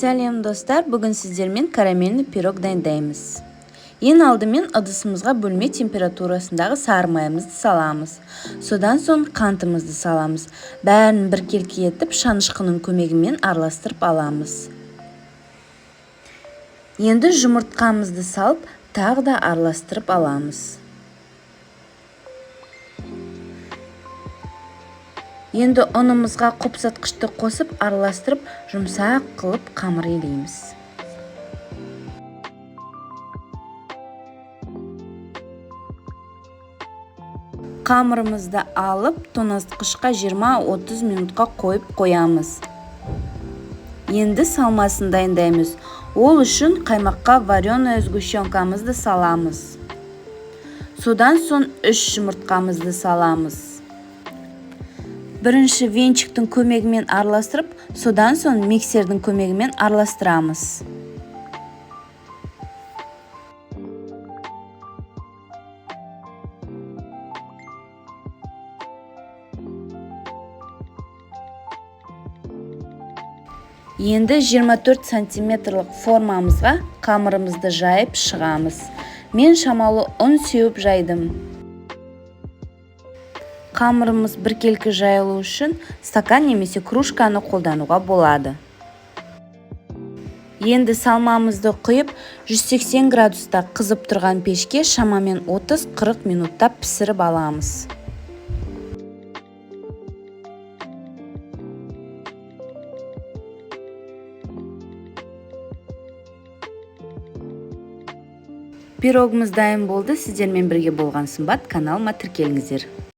Сәлем достар, бүгін сіздермен карамельный пирог дайындаймыз. Ең алдымен ыдысымызға бөлме температурасындағы сары майымызды саламыз. Содан соң қантымызды саламыз. Бәрін біркелкі етіп, шанышқының көмегімен араластырып аламыз. Енді жұмыртқамызды салып, тағы да араластырып аламыз. Енді ұнымызға қопсатқышты қосып, араластырып, жұмсақ қылып қамыр илейміз. Қамырымызды алып, тоңазытқышқа 20-30 минутқа қойып қоямыз. Енді салмасын дайындаймыз. Ол үшін қаймаққа вареная сгущенкамызды саламыз. Содан соң 3 жұмыртқамызды саламыз. Бірінші венчиктің көмегімен араластырып, содан соң миксердің көмегімен араластырамыз. Енді 24 сантиметрлік формамызға қамырымызды жайып шығамыз. Мен шамалы ұн сеуіп жайдым. Қамырымыз біркелкі жайылу үшін стакан немесе кружканы қолдануға болады. Енді салмамызды құйып, 180 градуста қызып тұрған пешке шамамен 30-40 минутта пісіріп аламыз. Пирогымыз дайын болды. Сіздермен бірге болған сымбат каналыма тіркеліңіздер.